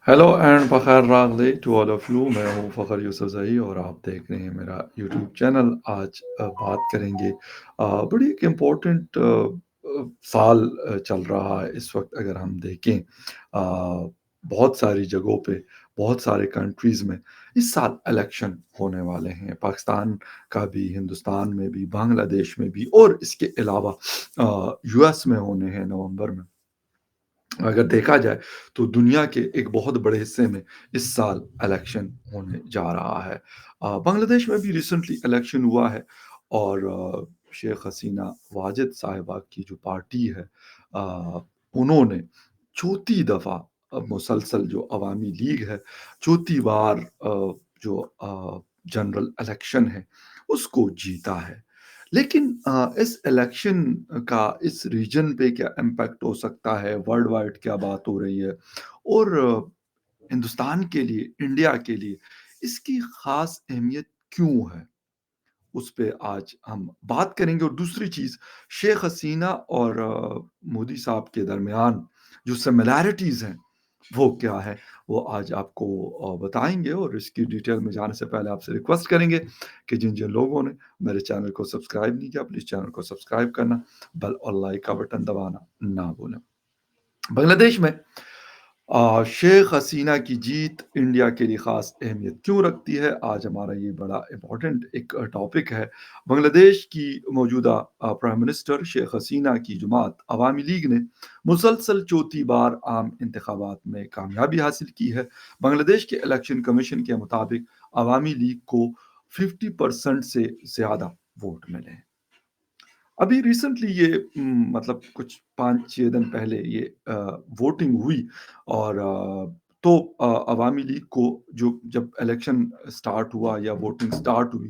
Hello and बखैर रागले to all of you. मैं हूँ फ़खर यूसुफ़ज़ई और आप देख रहे हैं मेरा यूट्यूब चैनल। आज बात करेंगे बड़ी एक इम्पोर्टेंट साल चल रहा है इस वक्त। अगर हम देखें बहुत सारी जगहों पे, बहुत सारे कंट्रीज़ में इस साल इलेक्शन होने वाले हैं। पाकिस्तान का भी, हिंदुस्तान में भी, बांग्लादेश में भी और इसके अलावा यूएस में होने हैं नवंबर में। अगर देखा जाए तो दुनिया के एक बहुत बड़े हिस्से में इस साल इलेक्शन होने जा रहा है। बांग्लादेश में भी रिसेंटली इलेक्शन हुआ है और शेख हसीना वाजिद साहिबा की जो पार्टी है, उन्होंने चौथी दफ़ा मुसलसल जो अवामी लीग है, चौथी बार जो जनरल इलेक्शन है, उसको जीता है। लेकिन इस इलेक्शन का इस रीजन पे क्या इम्पैक्ट हो सकता है, वर्ल्ड वाइड क्या बात हो रही है और हिंदुस्तान के लिए, इंडिया के लिए इसकी ख़ास अहमियत क्यों है? उस पे आज हम बात करेंगे। और दूसरी चीज़, शेख हसीना और मोदी साहब के दरमियान जो सिमिलैरिटीज़ हैं, वो क्या है? वो आज आपको बताएँगे। और इसकी डिटेल में जाने से पहले आपसे रिक्वेस्ट करेंगे कि जिन-जिन लोगों ने मेरे चैनल को सब्सक्राइब नहीं किया, प्लीज़ चैनल को सब्सक्राइब करना, बेल और लाइक का बटन दबाना ना भूलें। बांग्लादेश में शेख हसीना की जीत इंडिया के लिए ख़ास अहमियत क्यों रखती है? आज हमारा ये बड़ा इम्पोर्टेंट एक टॉपिक है। बांग्लादेश की मौजूदा प्राइम मिनिस्टर शेख हसीना की जमात अवामी लीग ने मुसलसल चौथी बार आम इंतखाबात में कामयाबी हासिल की है। बांग्लादेश के इलेक्शन कमीशन के मुताबिक अवामी लीग को 50% से ज़्यादा वोट मिले हैं। अभी रिसेंटली ये मतलब कुछ 5-6 दिन पहले ये वोटिंग हुई और तो अवामी लीग को जो जब इलेक्शन स्टार्ट हुआ या वोटिंग स्टार्ट हुई,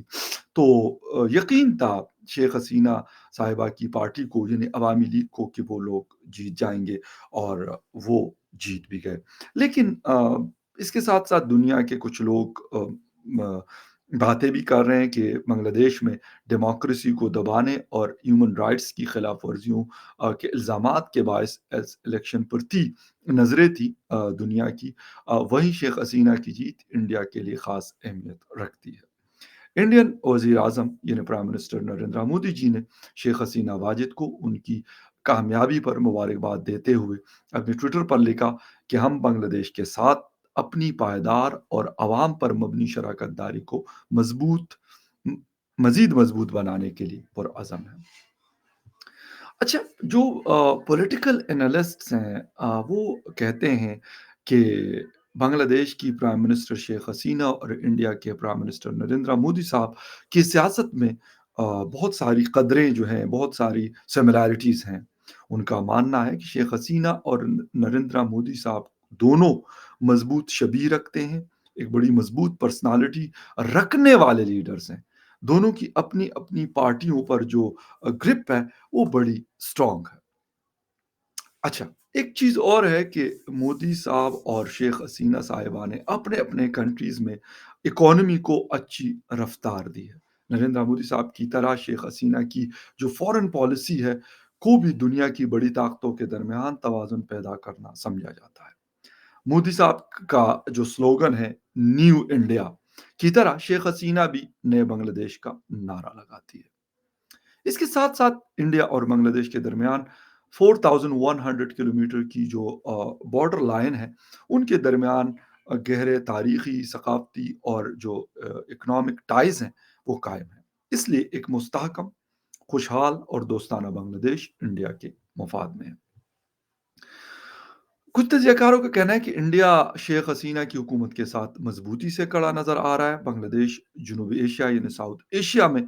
तो यकीन था शेख हसीना साहिबा की पार्टी को, यानी अवामी लीग को, कि वो लोग जीत जाएँगे और वो जीत भी गए। लेकिन इसके साथ-साथ दुनिया के कुछ लोग म बातें भी कर रहे हैं कि बांग्लादेश में डेमोक्रेसी को दबाने और ह्यूमन राइट्स की खिलाफ वर्जियों के इल्ज़ामात के बायस इस इलेक्शन पर थी नज़रें थी दुनिया की। वहीं शेख हसीना की जीत इंडिया के लिए ख़ास अहमियत रखती है। इंडियन वज़ीर आज़म यानी प्राइम मिनिस्टर नरेंद्र मोदी जी ने शेख हसीना वाजिद को उनकी कामयाबी पर मुबारकबाद देते हुए अपने ट्विटर पर लिखा कि हम बांग्लादेश के साथ अपनी पायदार और अवाम पर मबनी शराकत-दारी को मज़बूत म मज़ीद मज़बूत बनाने के लिए पुरअज़म हैं। अच्छा, जो पॉलिटिकल एनालिस्ट्स हैं, वो कहते हैं कि बांग्लादेश की प्राइम मिनिस्टर शेख हसीना और इंडिया के प्राइम मिनिस्टर नरेंद्र मोदी साहब की सियासत में बहुत सारी कदरें जो हैं, बहुत सारी सिमिलैरिटीज़ हैं। उनका मानना है कि शेख हसीना और नरेंद्र मोदी साहब दोनों मज़बूत शबीह रखते हैं, एक बड़ी मज़बूत पर्सनैलिटी रखने वाले लीडर्स हैं। दोनों की अपनी-अपनी पार्टियों पर जो ग्रिप है, वो बड़ी स्ट्रॉन्ग है। अच्छा, एक चीज़ और है कि मोदी साहब और शेख हसीना साहिबा ने अपने-अपने कंट्रीज़ में इकॉनमी को अच्छी रफ़्तार दी है। नरेंद्र मोदी साहब की तरह शेख हसीना की जो फ़ॉरेन पॉलिसी है, को भी दुनिया की बड़ी ताकतों के दरमियान तवाज़ुन पैदा करना समझा जाता है। मोदी साहब का जो स्लोगन है, न्यू इंडिया, की तरह शेख हसीना भी नए बांग्लादेश का नारा लगाती है। इसके साथ-साथ इंडिया और बांग्लादेश के दरमियान 4100 किलोमीटर की जो बॉर्डर लाइन है, उनके दरमियान गहरे तारीखी, सकाफ़ती और जो इकोनॉमिक टाइज़ हैं, वो कायम हैं। इसलिए एक मुस्तहकम, खुशहाल और दोस्ताना बांग्लादेश इंडिया के मफ़ाद में है। कुछ तजज़ियाकारों का कहना है कि इंडिया शेख हसीना की हुकूमत के साथ मज़बूती से खड़ा नज़र आ रहा है। बांग्लादेश जनूबी एशिया यानी साउथ एशिया में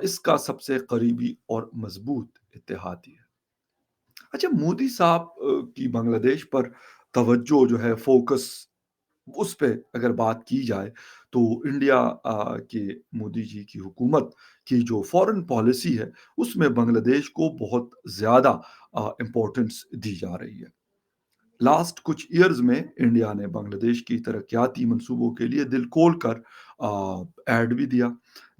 इसका सबसे करीबी और मज़बूत इत्तेहादी है। अच्छा, मोदी साहब की बांग्लादेश पर तवज्जो जो है, फ़ोकस, उस पे अगर बात की जाए, तो इंडिया के मोदी जी की हुकूमत की जो फ़ॉरेन पॉलिसी है, उसमें बांग्लादेश को बहुत ज़्यादा इम्पोर्टेंस दी जा रही है। लास्ट कुछ इयर्स में इंडिया ने बांग्लादेश की तरक्याती मंसूबों के लिए दिल खोल कर ऐड भी दिया।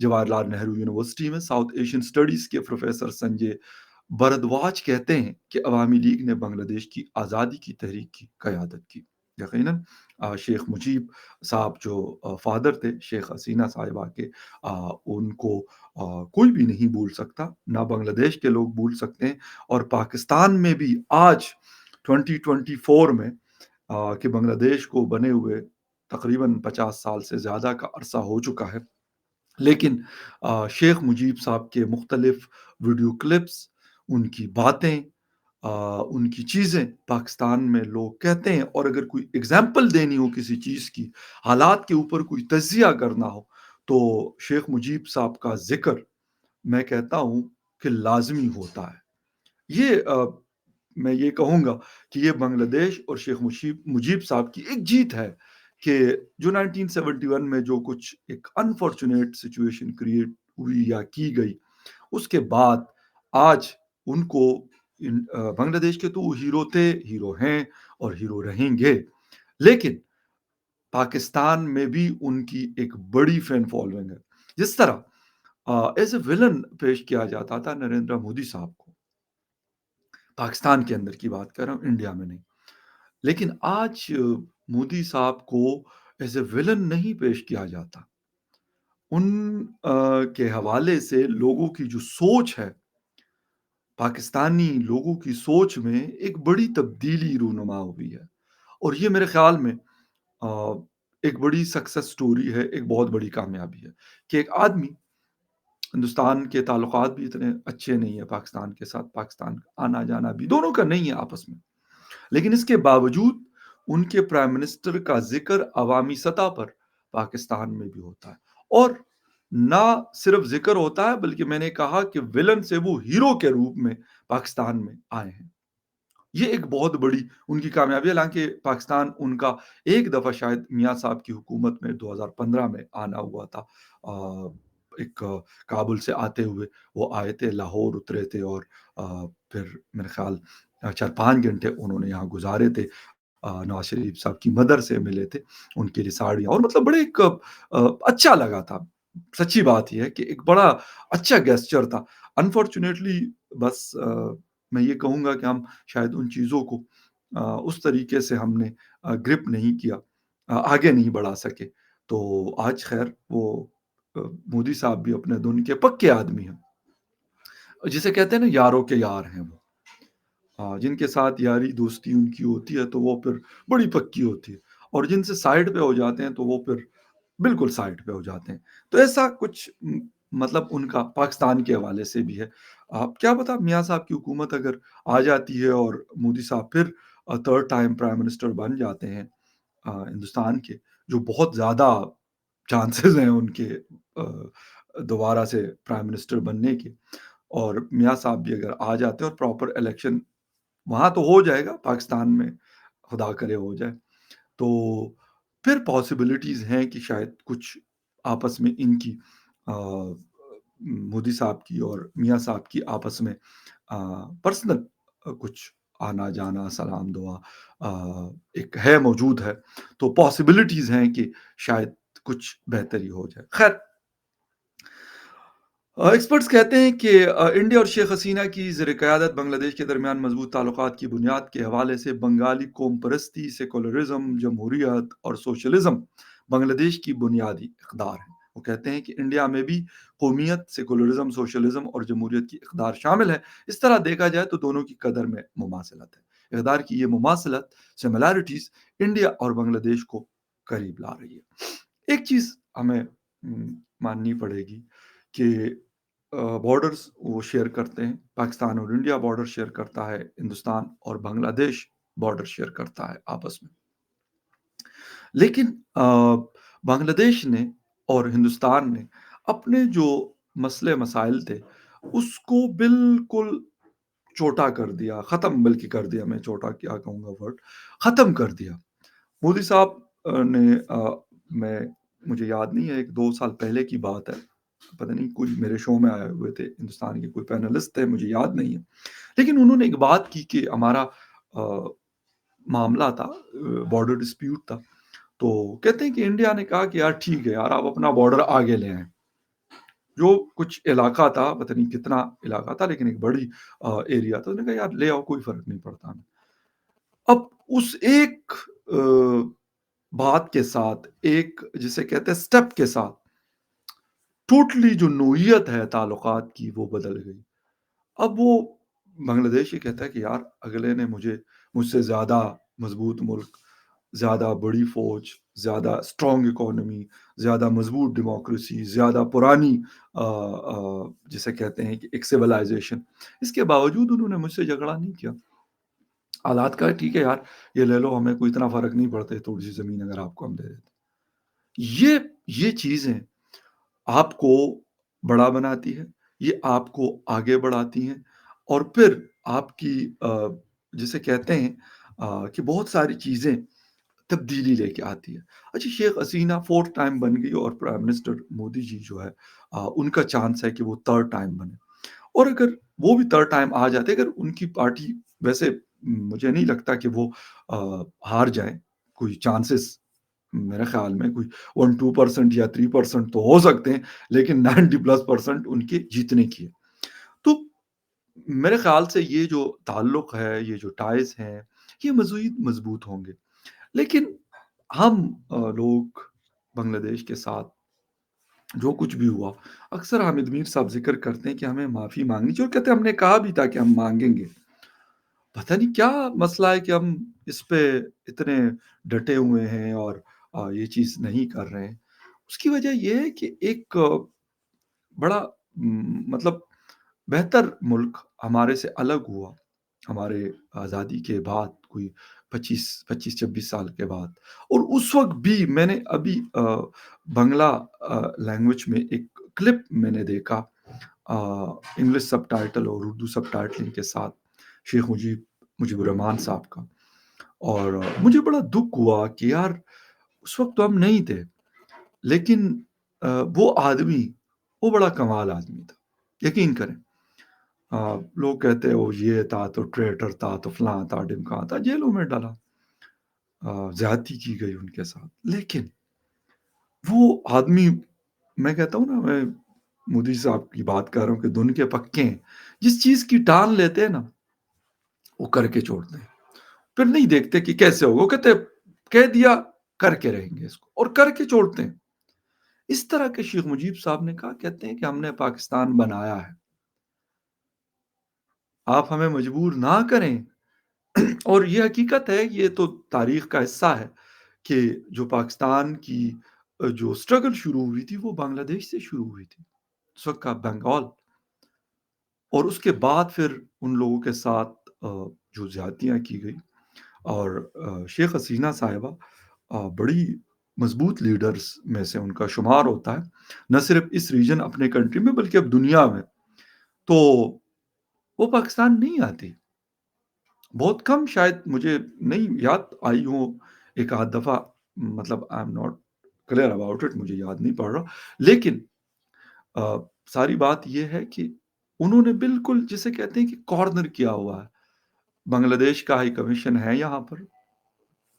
जवाहरलाल नेहरू यूनिवर्सिटी में साउथ एशियन स्टडीज़ के प्रोफ़ेसर संजय भारद्वाज कहते हैं कि अवामी लीग ने बांग्लादेश की आज़ादी की तहरीक की क़यादत की। یقیناً شیخ مجیب صاحب جو فادر تھے شیخ حسینہ صاحبہ کے، ان کو کوئی بھی نہیں بھول سکتا، نہ بنگلہ دیش کے لوگ بھول سکتے ہیں، اور پاکستان میں بھی آج 2024 میں کہ بنگلہ دیش کو بنے ہوئے تقریباً 50 سال سے زیادہ کا عرصہ ہو چکا ہے، لیکن شیخ مجیب صاحب کے مختلف ویڈیو کلپس، ان کی باتیں، ان کی چیزیں پاکستان میں لوگ کہتے ہیں، اور اگر کوئی اگزامپل دینی ہو کسی چیز کی، حالات کے اوپر کوئی تجزیہ کرنا ہو، تو شیخ مجیب صاحب کا ذکر میں کہتا ہوں کہ لازمی ہوتا ہے۔ یہ میں یہ کہوں گا کہ یہ بنگلہ دیش اور شیخ مجیب صاحب کی ایک جیت ہے کہ جو 1971 میں جو کچھ ایک انفارچونیٹ سچویشن کریٹ ہوئی یا کی گئی، اس کے بعد آج ان کو بنگلہ دیش کے تو وہ ہیرو تھے، ہیرو ہیں اور ہیرو رہیں گے، لیکن پاکستان میں بھی ان کی ایک بڑی فین فالوئنگ ہے۔ جس طرح ایز اے ولن پیش کیا جاتا تھا نریندر مودی صاحب کو، پاکستان کے اندر کی بات کر رہا ہوں، انڈیا میں نہیں، لیکن آج مودی صاحب کو ایز اے ولن نہیں پیش کیا جاتا۔ ان کے حوالے سے لوگوں کی جو سوچ ہے، پاکستانی لوگوں کی سوچ میں ایک بڑی تبدیلی رونما ہوئی ہے، اور یہ میرے خیال میں آ، ایک بڑی سکسس سٹوری ہے، ایک بہت بڑی کامیابی ہے کہ ایک آدمی، ہندوستان کے تعلقات بھی اتنے اچھے نہیں ہیں پاکستان کے ساتھ، پاکستان کا آنا جانا بھی دونوں کا نہیں ہے آپس میں، لیکن اس کے باوجود ان کے پرائم منسٹر کا ذکر عوامی سطح پر پاکستان میں بھی ہوتا ہے، اور نہ صرف ذکر ہوتا ہے بلکہ میں نے کہا کہ ولن سے وہ ہیرو کے روپ میں پاکستان میں آئے ہیں۔ یہ ایک بہت بڑی ان کی کامیابی ہے، حالانکہ پاکستان ان کا ایک دفعہ شاید میاں صاحب کی حکومت میں 2015 میں آنا ہوا تھا، ایک کابل سے آتے ہوئے وہ آئے تھے، لاہور اترے تھے، اور پھر میرے خیال 4-5 گھنٹے انہوں نے یہاں گزارے تھے، نواز شریف صاحب کی مدر سے ملے تھے، ان کے لیے ساڑیاں، اور مطلب بڑے ایک اچھا لگا تھا۔ سچی بات یہ ہے کہ ایک بڑا اچھا گیسچر تھا۔ انفارچونیٹلی بس میں یہ کہوں گا کہ ہم شاید ان چیزوں کو اس طریقے سے ہم نے گرپ نہیں کیا، آگے نہیں بڑھا سکے، تو آج خیر وہ آ، مودی صاحب بھی اپنے دن کے پکے آدمی ہیں، جسے کہتے ہیں نا یاروں کے یار ہیں وہ، جن کے ساتھ یاری دوستی ان کی ہوتی ہے تو وہ پھر بڑی پکی ہوتی ہے، اور جن سے سائڈ پہ ہو جاتے ہیں تو وہ پھر بالکل سائڈ پہ ہو جاتے ہیں۔ تو ایسا کچھ مطلب ان کا پاکستان کے حوالے سے بھی ہے۔ آپ کیا پتا میاں صاحب کی حکومت اگر آ جاتی ہے اور مودی صاحب پھر تھرڈ ٹائم پرائم منسٹر بن جاتے ہیں ہندوستان کے، جو بہت زیادہ چانسز ہیں ان کے دوبارہ سے پرائم منسٹر بننے کے، اور میاں صاحب بھی اگر آ جاتے ہیں اور پراپر الیکشن وہاں تو ہو جائے گا، پاکستان میں خدا کرے ہو جائے، تو پھر پاسبلٹیز ہیں کہ شاید کچھ آپس میں ان کی آ، مودی صاحب کی اور میاں صاحب کی آپس میں پرسنل کچھ آنا جانا، سلام دعا ایک ہے، موجود ہے، تو پاسبلٹیز ہیں کہ شاید کچھ بہتری ہو جائے۔ خیر، ایکسپرٹس کہتے ہیں کہ انڈیا اور شیخ حسینہ کی زیر قیادت بنگلہ دیش کے درمیان مضبوط تعلقات کی بنیاد کے حوالے سے بنگالی قوم پرستی، سیکولرزم، جمہوریت اور سوشلزم بنگلہ دیش کی بنیادی اقدار ہیں۔ وہ کہتے ہیں کہ انڈیا میں بھی قومیت، سیکولرزم، سوشلزم اور جمہوریت کی اقدار شامل ہے۔ اس طرح دیکھا جائے تو دونوں کی قدر میں مماثلت ہے۔ اقدار کی یہ مماثلت، سملیرٹیز، انڈیا اور بنگلہ دیش کو قریب لا رہی ہے۔ ایک چیز ہمیں ماننی پڑے گی کہ بارڈرز وہ شیئر کرتے ہیں، پاکستان اور انڈیا بارڈر شیئر کرتا ہے، ہندوستان اور بنگلہ دیش بارڈر شیئر کرتا ہے آپس میں، لیکن بنگلہ دیش نے اور ہندوستان نے اپنے جو مسئلے مسائل تھے اس کو بالکل چھوٹا کر دیا، ختم بلکہ کر دیا، میں چھوٹا کیا کہوں گا ورڈ، ختم کر دیا۔ مودی صاحب نے میں مجھے یاد نہیں ہے، 1-2 سال پہلے کی بات ہے، پتہ نہیں کوئی میرے شو میں آئے ہوئے تھے، ہندوستان کے کوئی پینلسٹ تھے، مجھے یاد نہیں ہے، لیکن انہوں نے ایک بات کی کہ ہمارا معاملہ تھا، بارڈر ڈسپیوٹ تھا، تو کہتے ہیں کہ انڈیا نے کہا کہ یار ٹھیک ہے یار، آپ اپنا بارڈر آگے لے آئیں، جو کچھ علاقہ تھا، پتہ نہیں کتنا علاقہ تھا لیکن ایک بڑی ایریا تھا، انہوں نے کہا یار لے آؤ، کوئی فرق نہیں پڑتا ہمیں۔ اب اس ایک بات کے ساتھ، ایک جسے کہتے ہیں اسٹیپ کے ساتھ، ٹوٹلی جو نوعیت ہے تعلقات کی وہ بدل گئی۔ اب وہ بنگلہ دیش یہ کہتا ہے کہ یار اگلے نے مجھ سے زیادہ مضبوط ملک، زیادہ بڑی فوج، زیادہ اسٹرانگ اکانومی، زیادہ مضبوط ڈیموکریسی، زیادہ پرانی جسے کہتے ہیں کہ ایک سویلائزیشن، اس کے باوجود انہوں نے مجھ سے جھگڑا نہیں کیا۔ حالات کا ٹھیک ہے یار، یہ لے لو، ہمیں کوئی اتنا فرق نہیں پڑتا، تھوڑی سی زمین اگر آپ کو ہم دے دیتے۔ یہ یہ چیزیں آپ کو بڑا بناتی ہے، یہ آپ کو آگے بڑھاتی ہیں، اور پھر آپ کی جسے کہتے ہیں کہ بہت ساری چیزیں تبدیلی لے کے آتی ہے۔ اچھا، شیخ حسینہ فورتھ ٹائم بن گئی، اور پرائم منسٹر مودی جی جو ہے ان کا چانس ہے کہ وہ تھرڈ ٹائم بنے، اور اگر وہ بھی تھرڈ ٹائم آ جاتے، اگر ان کی پارٹی، ویسے مجھے نہیں لگتا کہ وہ ہار جائیں، کوئی چانسز میرے خیال میں کوئی 1-2% یا 3% تو ہو سکتے ہیں، لیکن 90+% ان کے جیتنے کی ہے۔ تو میرے خیال سے یہ جو تعلق ہے، یہ جو ٹائز ہیں، یہ مزید مضبوط ہوں گے۔ لیکن ہم لوگ بنگلہ دیش کے ساتھ جو کچھ بھی ہوا، اکثر حامد میر صاحب ذکر کرتے ہیں کہ ہمیں معافی مانگنی چاہیے، اور کہتے ہیں ہم نے کہا بھی تھا کہ ہم مانگیں گے۔ پتہ نہیں کیا مسئلہ ہے کہ ہم اس پہ اتنے ڈٹے ہوئے ہیں اور یہ چیز نہیں کر رہے ہیں۔ اس کی وجہ یہ ہے کہ ایک بڑا مطلب بہتر ملک ہمارے سے الگ ہوا ہمارے آزادی کے بعد، کوئی 25-26 سال کے بعد، اور اس وقت بھی میں نے ابھی بنگلہ لینگویج میں ایک کلپ میں نے دیکھا، انگلش سب ٹائٹل اور اردو سب ٹائٹلنگ کے ساتھ، شیخ مجیب الرحمان صاحب کا، اور مجھے بڑا دکھ ہوا کہ یار اس وقت تو ہم نہیں تھے، لیکن وہ آدمی، وہ بڑا کمال آدمی تھا، یقین کریں۔ لوگ کہتے ہیں وہ یہ تھا تو ٹریٹر تھا تو فلاں تھا ڈمکاں تھا، جیلوں میں ڈالا، زیادتی کی گئی ان کے ساتھ، لیکن وہ آدمی، میں کہتا ہوں نا، میں مودی صاحب کی بات کر رہا ہوں کہ دن کے پکے ہیں، جس چیز کی ٹان لیتے ہیں نا وہ کر کے چھوڑتے ہیں، پھر نہیں دیکھتے کہ کیسے ہوگا، وہ کہتے ہیں کہہ دیا کر کے رہیں گے اس کو، اور کر کے چھوڑتے ہیں۔ اس طرح کے شیخ مجیب صاحب نے کہا، کہتے ہیں کہ ہم نے پاکستان بنایا ہے، آپ ہمیں مجبور نہ کریں۔ اور یہ حقیقت ہے، یہ تو تاریخ کا حصہ ہے کہ جو پاکستان کی جو سٹرگل شروع ہوئی تھی وہ بنگلہ دیش سے شروع ہوئی تھی، اس وقت کا بنگال، اور اس کے بعد پھر ان لوگوں کے ساتھ جو زیادتیاں کی گئی، اور شیخ حسینہ صاحبہ بڑی مضبوط لیڈرز میں سے ان کا شمار ہوتا ہے، نہ صرف اس ریجن اپنے کنٹری میں بلکہ اب دنیا میں۔ تو وہ پاکستان نہیں آتی، بہت کم، شاید مجھے نہیں یاد آئی ہوں ایک آدھ دفعہ، مطلب I am not clear about it, مجھے یاد نہیں پڑ رہا، لیکن آ، ساری بات یہ ہے کہ انہوں نے بالکل جسے کہتے ہیں کہ کارنر کیا ہوا ہے۔ بنگلہ دیش کا ہائی کمیشن ہے یہاں پر،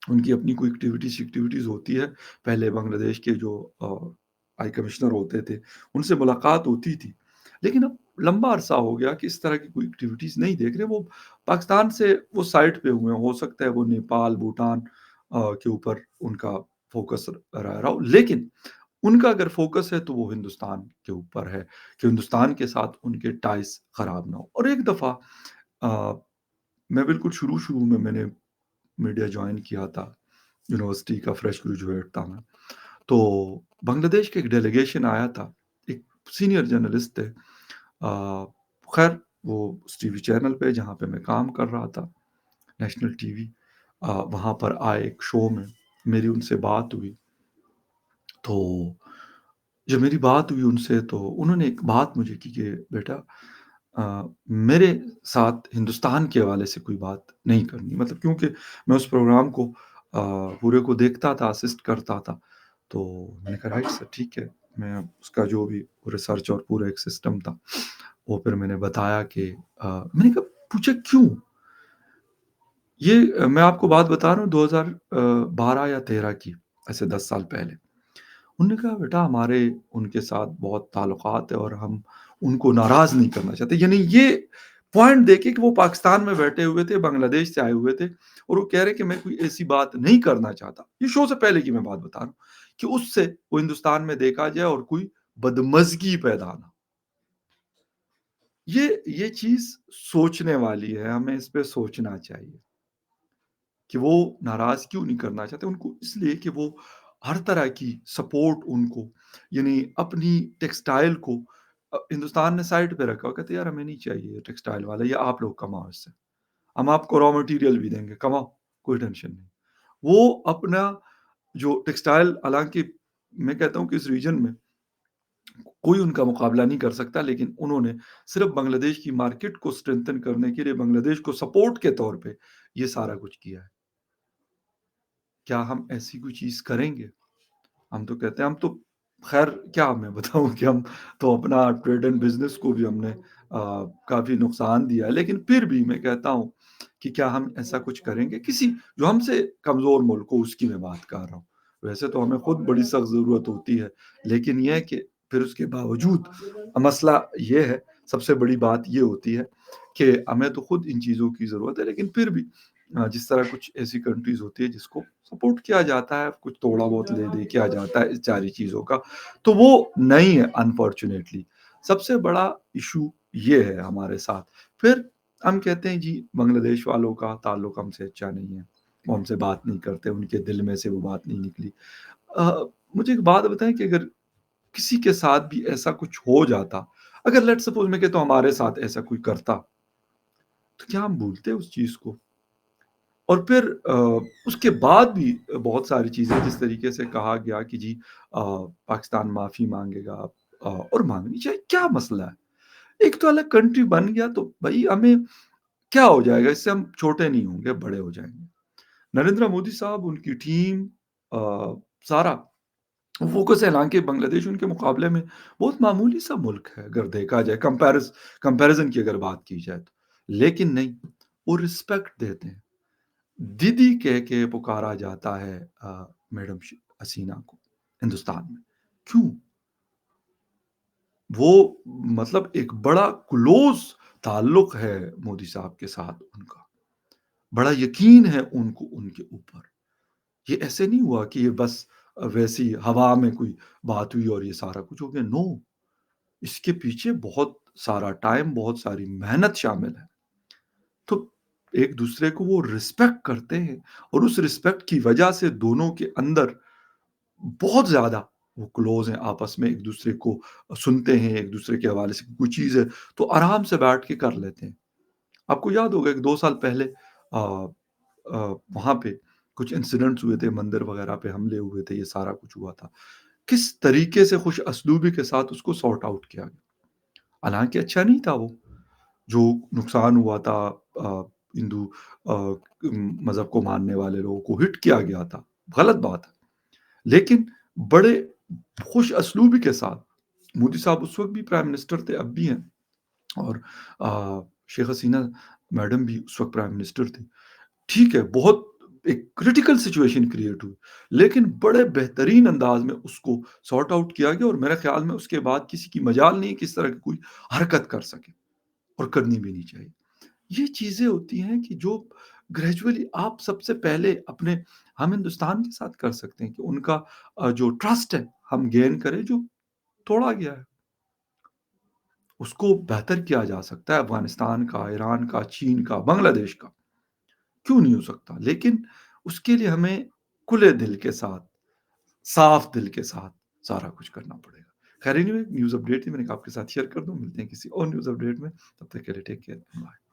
ان کی اپنی کوئی ایکٹیویٹیز ہوتی ہے، پہلے بنگلہ دیش کے جو ہائی کمشنر ہوتے تھے ان سے ملاقات ہوتی تھی، لیکن اب لمبا عرصہ ہو گیا کہ اس طرح کی کوئی ایکٹیویٹیز نہیں دیکھ رہے، وہ پاکستان سے وہ سائٹ پہ ہوئے ہیں، ہو سکتا ہے وہ نیپال، بھوٹان کے اوپر ان کا فوکس رہا ہو، لیکن ان کا اگر فوکس ہے تو وہ ہندوستان کے اوپر ہے، کہ ہندوستان کے ساتھ ان کے ٹائز خراب نہ ہو۔ اور ایک دفعہ میں بالکل شروع میں نے میڈیا جوائن کیا تھا، یونیورسٹی کا فریش گریجویٹ تھا میں، تو بنگلہ دیش کا ایک ڈیلیگیشن آیا تھا، ایک سینئر جرنلسٹ تھے، خیر وہ اس ٹی وی چینل پہ جہاں پہ میں کام کر رہا تھا، نیشنل ٹی وی، وہاں پر آئے ایک شو میں، میری ان سے بات ہوئی، تو جب میری بات ہوئی ان سے تو انہوں نے ایک بات مجھے کی کہ بیٹا میرے ساتھ ہندوستان کے حوالے سے کوئی بات نہیں کرنی، مطلب کیونکہ میں اس پروگرام کو پورے کو دیکھتا تھا، اسسٹ کرتا تھا، تو میں نے کہا رائٹ سر، ٹھیک ہے، میں اس کا جو بھی ریسرچ اور پورا ایک سسٹم تھا وہ پھر میں نے بتایا کہ میں نے کہا پوچھا کیوں، یہ میں آپ کو بات بتا رہا ہوں 2012 یا 13 کی، ایسے 10 سال پہلے۔ انہوں نے کہا بیٹا ہمارے ان کے ساتھ بہت تعلقات ہے اور ہم ان کو ناراض نہیں کرنا چاہتے، یعنی یہ पॉइंट देके कि वो पाकिस्तान में बैठे हुए थे, बांग्लादेश से आए हुए थे और वो कह रहे हैं कि मैं कोई ऐसी बात नहीं करना चाहता। ये शो से पहले की मैं बात बता रहा हूँ कि उससे वो हिंदुस्तान में देखा जाए और कोई बदमज़गी पैदा ना हो। ये चीज़ सोचने वाली है, हमें इस पे सोचना चाहिए कि वो नाराज़ क्यों नहीं करना चाहते? उनको इसलिए कि वो हर तरह की सपोर्ट उनको यानी अपनी टेक्सटाइल को हिंदुस्तान ने साइड पे रखा। वो कहते हैं यार हमें नहीं चाहिए टेक्सटाइल वाला, ये आप लोग कमाओ इससे। हम आपको रॉ मटेरियल भी देंगे, कमाओ, कोई टेंशन नहीं। वो अपना जो टेक्सटाइल हालाँकि मैं कहता हूँ कि इस रीजन में कोई उनका मुकाबला नहीं कर सकता, लेकिन उन्होंने सिर्फ़ बांग्लादेश की मार्केट को स्ट्रेंथन करने के लिए बांग्लादेश को सपोर्ट के तौर पे ये सारा कुछ किया है। क्या हम ऐसी कोई चीज़ करेंगे? हम तो कहते हैं हम तो ख़ैर क्या मैं बताऊँ कि हम तो अपना ट्रेड एंड बिज़नेस को भी हमने काफ़ी नुकसान दिया है। लेकिन फिर भी मैं कहता हूँ कि क्या हम ऐसा कुछ करेंगे? किसी जो हमसे कमज़ोर मुल्क हो उसकी मैं बात कर रहा हूँ। वैसे तो हमें खुद बड़ी सख्त ज़रूरत होती है, लेकिन ये है कि फिर उसके बावजूद मसला ये है, सबसे बड़ी बात ये होती है कि हमें तो खुद इन चीज़ों की ज़रूरत है, लेकिन फिर भी जिस तरह कुछ ऐसी कंट्रीज़ होती है जिसको सपोर्ट किया जाता है, कुछ थोड़ा बहुत ले-दे किया जाता है इस सारी चीज़ों का, तो वो नहीं है अनफॉर्च्यूनेटली। सबसे बड़ा इश्यू ये है हमारे साथ। फिर हम कहते हैं जी बांग्लादेश वालों का ताल्लुक हमसे अच्छा नहीं है, वो हमसे बात नहीं करते, उनके दिल में से वो बात नहीं निकली। मुझे एक बात बताएँ कि अगर किसी के साथ भी ऐसा कुछ हो जाता, अगर लेट्स सपोज़ मैं कहता हूँ हमारे साथ ऐसा कोई करता, तो क्या हम भूलते उस चीज़ को? और फिर उसके बाद भी बहुत सारी चीज़ें जिस तरीके से कहा गया कि जी पाकिस्तान माफ़ी माँगेगा और माँगनी चाहिए, क्या मसला है? एक तो अलग कंट्री बन गया तो भई हमें क्या हो जाएगा? इससे हम छोटे नहीं होंगे, बड़े हो जाएँगे। नरेंद्र मोदी साहब, उनकी टीम सारा फ़ोकस है, हालाँकि बांग्लादेश उनके मुकाबले में बहुत मामूली सा मुल्क है, अगर देखा जाए कंपैरिज़न की अगर बात की जाए तो। लेकिन नहीं, वो रिस्पेक्ट देते हैं। दीदी कह के पुकारा जाता है मैडम हसीना को हिंदुस्तान में। क्यों? वो मतलब एक बड़ा क्लोज़ ताल्लुक है मोदी साहब के साथ उनका। बड़ा यकीन है उनको उनके ऊपर। ये ऐसे नहीं हुआ कि ये बस वैसे ही हवा में कोई बात हुई और ये सारा कुछ हो गया, नो। इसके पीछे बहुत सारा टाइम, बहुत सारी मेहनत शामिल है। तो एक-दूसरे को वो रिस्पेक्ट करते हैं और उस रिस्पेक्ट की वजह से दोनों के अंदर बहुत ज़्यादा वो क्लोज़ हैं, आपस में एक-दूसरे को सुनते हैं, एक-दूसरे के हवाले से कोई चीज़ है, तो आराम से बैठ के कर लेते हैं। आपको याद होगा 1-2 साल पहले वहाँ पे कुछ इंसिडेंट्स हुए थे, मंदिर वगैरह पे हमले हुए थे, ये सारा कुछ हुआ था। किस तरीके से खुश असलूबी के साथ उसको सॉर्ट आउट किया गया। हालाँकि अच्छा नहीं था वो, जो नुकसान हुआ था हिंदू मज़हब को मानने वाले लोगों को हिट किया गया था, गलत बात है। लेकिन बड़े खुश असलूबी के साथ मोदी साहब उस वक़्त भी प्राइम मिनिस्टर थे, अब भी हैं और शेख हसीना मैडम भी उस वक़्त प्राइम मिनिस्टर थी। ठीक है, बहुत एक क्रिटिकल सिचुएशन क्रिएट हुई, लेकिन बड़े बेहतरीन अंदाज़ में उसको सॉर्ट आउट किया गया और मेरे ख़्याल में उसके बाद किसी की मजाल नहीं है कि इस तरह की कोई हरकत कर सके और करनी भी नहीं चाहिए। ये चीज़ें होती हैं कि जो ग्रेजुअली आप सबसे पहले अपने हम हिंदुस्तान के साथ कर सकते हैं कि उनका जो ट्रस्ट है, हम गेन करें जो तोड़ा गया है। उसको बेहतर किया जा सकता है अफ़गानिस्तान का, ईरान का, चीन का, बांग्लादेश का, क्यों नहीं हो सकता? लेकिन उसके लिए हमें खुले दिल के साथ, साफ दिल के साथ सारा कुछ करना पड़ेगा। ख़ैर एनीवे न्यूज़ अपडेट थी मैंने कहा आपके साथ शेयर कर दूँ, मिलते हैं किसी और न्यूज़ अपडेट में, तब तक के लिए टेक केयर, बाय।